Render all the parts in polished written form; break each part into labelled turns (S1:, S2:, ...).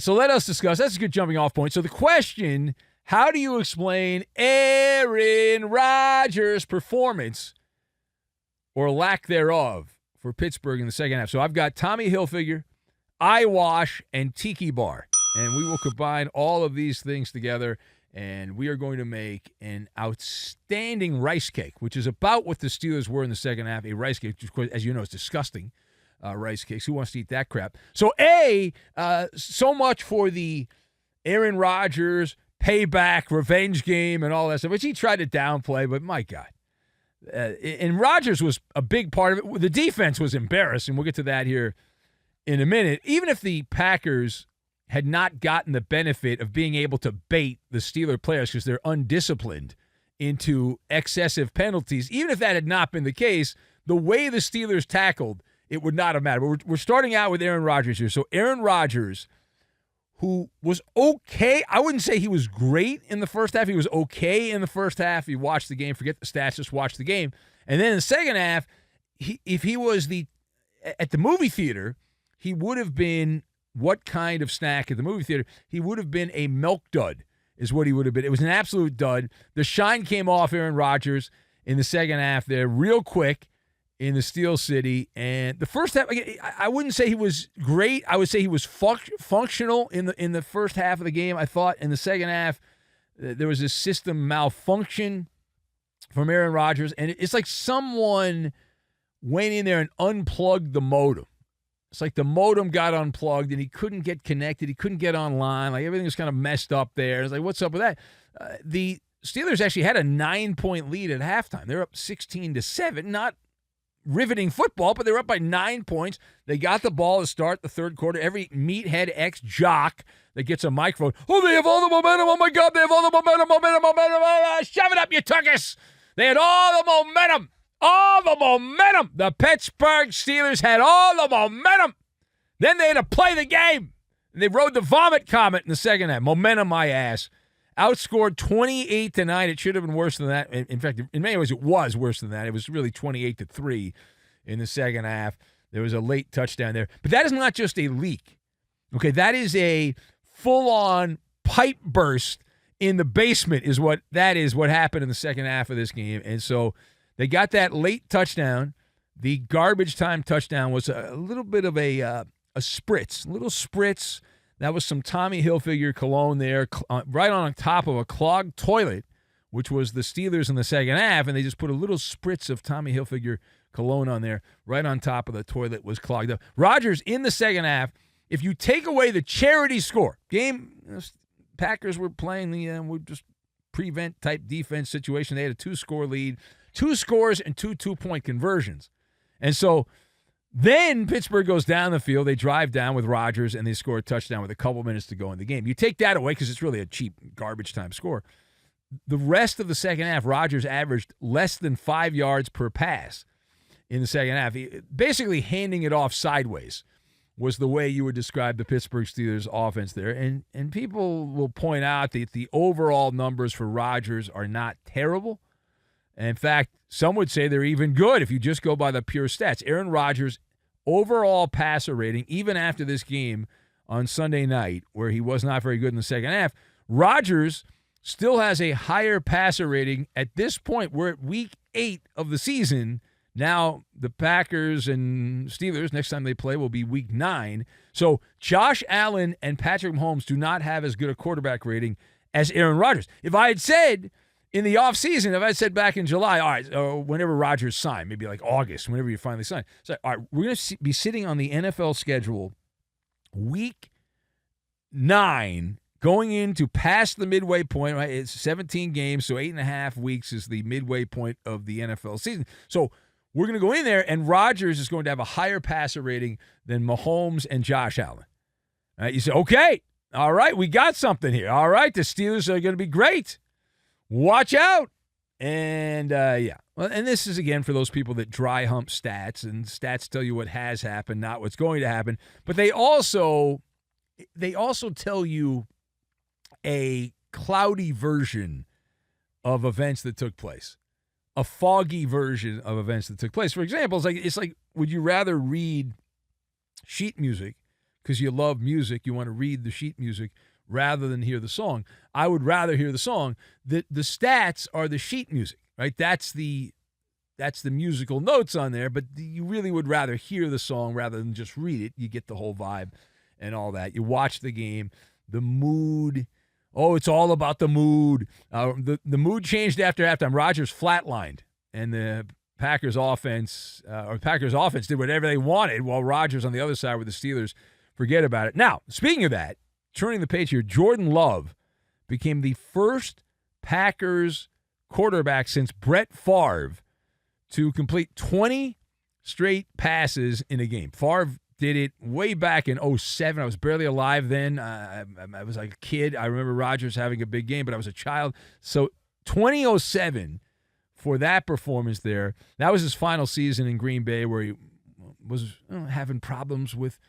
S1: So let us discuss. That's a good jumping off point. So the question, how do you explain Aaron Rodgers' performance or lack thereof for Pittsburgh in the second half? So I've got Tommy Hilfiger, eyewash, and tiki bar. And we will combine all of these things together, and we are going to make an outstanding rice cake, which is about what the Steelers were in the second half, a rice cake, which, of course, as you know, is disgusting. Rice cakes. Who wants to eat that crap? So, so much for the Aaron Rodgers payback, revenge game, and all that stuff, which he tried to downplay, but my God. And Rodgers was a big part of it. The defense was embarrassed, and we'll get to that here in a minute. Even if the Packers had not gotten the benefit of being able to bait the Steeler players because they're undisciplined into excessive penalties, even if that had not been the case, the way the Steelers tackled, it would not have mattered. But we're starting out with Aaron Rodgers here. So Aaron Rodgers, who was okay. I wouldn't say he was great in the first half. He was okay in the first half. You watch the game, forget the stats, just watch the game. And then in the second half, if he was at the movie theater, he would have been what kind of snack at the movie theater? He would have been a milk dud is what he would have been. It was an absolute dud. The shine came off Aaron Rodgers in the second half there real quick in the Steel City. And the first half, I wouldn't say he was great. I would say he was functional in the first half of the game. I thought in the second half there was a system malfunction from Aaron Rodgers. And it's like someone went in there and unplugged the modem. It's like the modem got unplugged and he couldn't get connected. He couldn't get online. Like everything was kind of messed up there. It's like, what's up with that? The Steelers actually had a 9-point lead at halftime. They're up 16-7. Not riveting football, but they're up by 9 points. They got the ball to start the third quarter. Every meathead ex-jock that gets a microphone, oh, they have all the momentum. Oh, my God, they have all the momentum. Shove it up, you tuckus. They had all the momentum. All the momentum. The Pittsburgh Steelers had all the momentum. Then they had to play the game. And they rode the vomit comet in the second half. Momentum, my ass. Outscored 28-9. It should have been worse than that. In fact, in many ways, it was worse than that. It was really 28-3 in the second half. There was a late touchdown there. But that is not just a leak. Okay, that is a full-on pipe burst in the basement is what that is, what happened in the second half of this game. And so they got that late touchdown. The garbage time touchdown was a little bit of a spritz, a little spritz. That was some Tommy Hilfiger cologne there, right on top of a clogged toilet, which was the Steelers in the second half, and they just put a little spritz of Tommy Hilfiger cologne on there, right on top of the toilet was clogged up. Rodgers in the second half, if you take away the charity score, Packers were playing the would just prevent type defense situation. They had a 2-score lead. 2 scores and 2 2-point conversions. And so then Pittsburgh goes down the field. They drive down with Rodgers, and they score a touchdown with a couple minutes to go in the game. You take that away because it's really a cheap garbage time score. The rest of the second half, Rodgers averaged less than 5 yards per pass in the second half. Basically handing it off sideways was the way you would describe the Pittsburgh Steelers offense there. And people will point out that the overall numbers for Rodgers are not terrible. In fact, some would say they're even good if you just go by the pure stats. Aaron Rodgers' overall passer rating, even after this game on Sunday night, where he was not very good in the second half, Rodgers still has a higher passer rating at this point. We're at week 8 of the season. Now the Packers and Steelers, next time they play, will be week 9. So Josh Allen and Patrick Mahomes do not have as good a quarterback rating as Aaron Rodgers. If I had said in the offseason, if I said back in July, all right, or whenever Rodgers signed, maybe like August, whenever you finally sign, so all right, we're going to be sitting on the NFL schedule week 9, going into past the midway point, right? It's 17 games, so 8.5 weeks is the midway point of the NFL season. So we're going to go in there, and Rodgers is going to have a higher passer rating than Mahomes and Josh Allen. All right, you say, okay, all right, we got something here. All right, the Steelers are going to be great. Watch out. And, yeah. Well, and this is, again, for those people that dry hump stats, and stats tell you what has happened, not what's going to happen. But they also tell you a cloudy version of events that took place, a foggy version of events that took place. For example, it's like would you rather read sheet music because you love music. You want to read the sheet music rather than hear the song. I would rather hear the song. The stats are the sheet music, right? That's the musical notes on there, but you really would rather hear the song rather than just read it. You get the whole vibe and all that. You watch the game, the mood. Oh, it's all about the mood. The mood changed after halftime. Rodgers flatlined, and the Packers offense did whatever they wanted, while Rodgers on the other side with the Steelers, forget about it. Now, speaking of that, turning the page here, Jordan Love became the first Packers quarterback since Brett Favre to complete 20 straight passes in a game. Favre did it way back in 2007. I was barely alive then. I was like a kid. I remember Rodgers having a big game, but I was a child. So 2007 for that performance there. That was his final season in Green Bay, where he was having problems with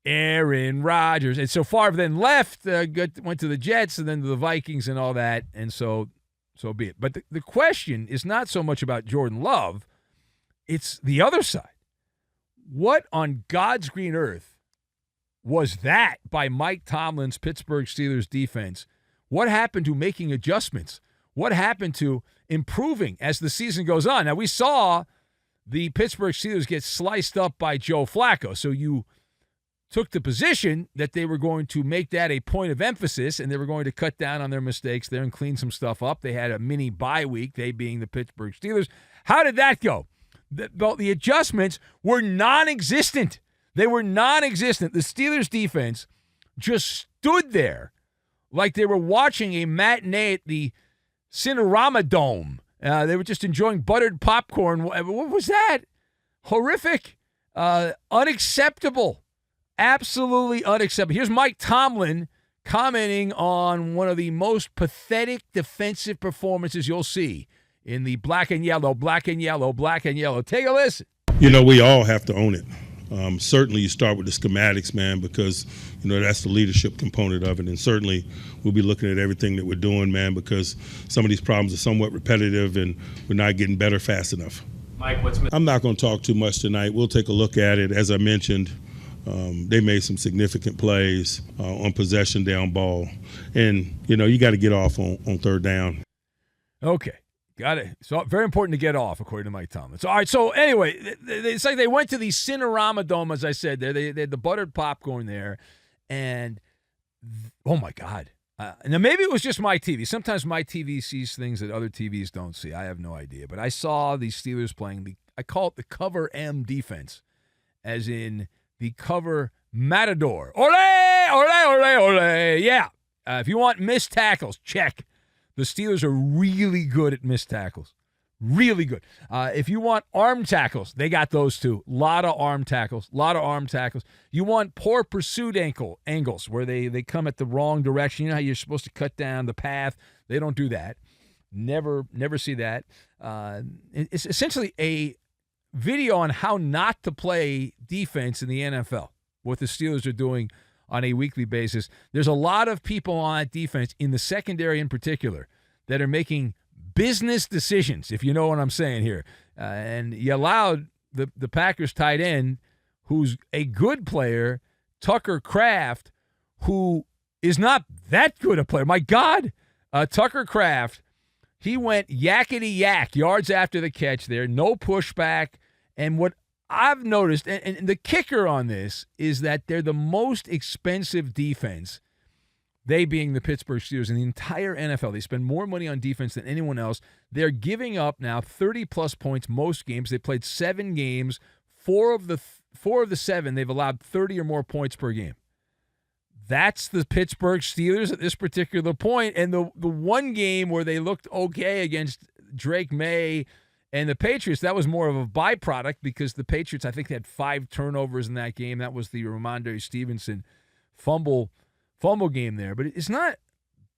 S1: Aaron Rodgers. And so Favre then left, went to the Jets and then to the Vikings and all that. And so be it. But the question is not so much about Jordan Love. It's the other side. What on God's green earth was that by Mike Tomlin's Pittsburgh Steelers defense? What happened to making adjustments? What happened to improving as the season goes on? Now, we saw the Pittsburgh Steelers get sliced up by Joe Flacco. So you took the position that they were going to make that a point of emphasis and they were going to cut down on their mistakes there and clean some stuff up. They had a mini bye week, they being the Pittsburgh Steelers. How did that go? The adjustments were non-existent. They were non-existent. The Steelers defense just stood there like they were watching a matinee at the Cinerama Dome. They were just enjoying buttered popcorn. What was that? Horrific. Unacceptable. Absolutely unacceptable. Here's Mike Tomlin commenting on one of the most pathetic defensive performances you'll see in the black and yellow. Take a listen.
S2: We all have to own it. Certainly you start with the schematics, man, because, that's the leadership component of it. And certainly we'll be looking at everything that we're doing, man, because some of these problems are somewhat repetitive and we're not getting better fast enough.
S3: Mike,
S2: I'm not going to talk too much tonight. We'll take a look at it. As I mentioned, they made some significant plays on possession down ball. And, you got to get off on third down.
S1: Okay. Got it. So very important to get off, according to Mike Tomlin. So, all right. So anyway, it's like they went to the Cinerama Dome, as I said. There, they had the buttered popcorn there, and oh my God! Now maybe it was just my TV. Sometimes my TV sees things that other TVs don't see. I have no idea. But I saw the Steelers playing I call it the cover M defense, as in the cover matador. Ole, ole, ole, ole. Yeah. If you want missed tackles, check. The Steelers are really good at missed tackles. Really good. If you want arm tackles, they got those too. A lot of arm tackles. You want poor pursuit angles where they come at the wrong direction. You know how you're supposed to cut down the path? They don't do that. Never see that. It's essentially a video on how not to play defense in the NFL, what the Steelers are doing on a weekly basis. There's a lot of people on that defense, in the secondary in particular, that are making business decisions, if you know what I'm saying here. And you allowed the Packers tight end, who's a good player, Tucker Kraft, who is not that good a player. My God, Tucker Kraft, he went yakety-yak, yards after the catch there, no pushback. And what I've noticed, and the kicker on this is that they're the most expensive defense, they being the Pittsburgh Steelers, in the entire NFL. They spend more money on defense than anyone else. They're giving up now 30-plus points most games. They played 7 games. Four of the 7, they've allowed 30 or more points per game. That's the Pittsburgh Steelers at this particular point. And the one game where they looked okay against Drake May and the Patriots, that was more of a byproduct because the Patriots, I think, they had 5 turnovers in that game. That was the Ramondre Stevenson fumble game there. But it's not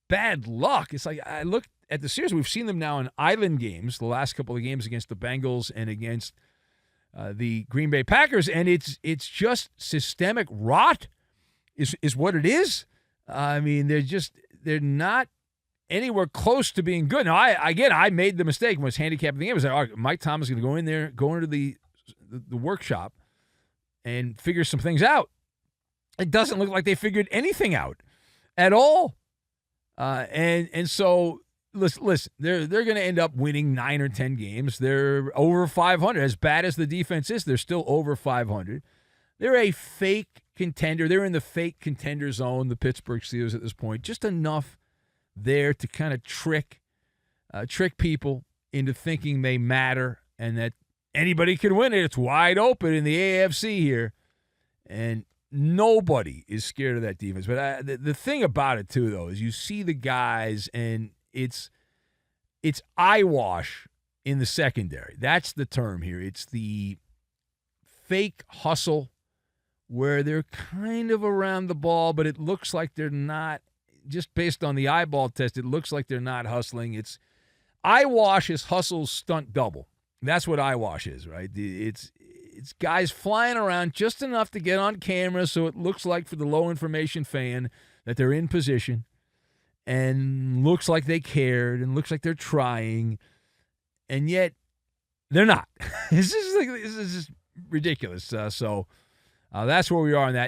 S1: bad luck. It's like I look at the series. We've seen them now in island games, the last couple of games against the Bengals and against the Green Bay Packers, and it's just systemic rot is what it is. I mean, they're not anywhere close to being good. Now, I made the mistake when I was handicapping the game. I was like, all right, Mike Thomas is going to go in there, go into the workshop and figure some things out. It doesn't look like they figured anything out at all. And so listen, they're going to end up winning 9 or 10 games. They're over 500. As bad as the defense is, they're still over 500. They're a fake contender. They're in the fake contender zone, the Pittsburgh Steelers at this point. Just enough there to kind of trick people into thinking they matter and that anybody can win it. It's wide open in the AFC here. And nobody is scared of that defense. But the thing about it, too, though, is you see the guys, and it's eyewash in the secondary. That's the term here. It's the fake hustle where they're kind of around the ball, but it looks like they're not. Just based on the eyeball test, it looks like they're not hustling. It's eyewash is hustle's stunt double. That's what eyewash is, right? It's guys flying around just enough to get on camera so it looks like for the low information fan that they're in position and looks like they cared and looks like they're trying, and yet they're not. This is just ridiculous. So that's where we are on that.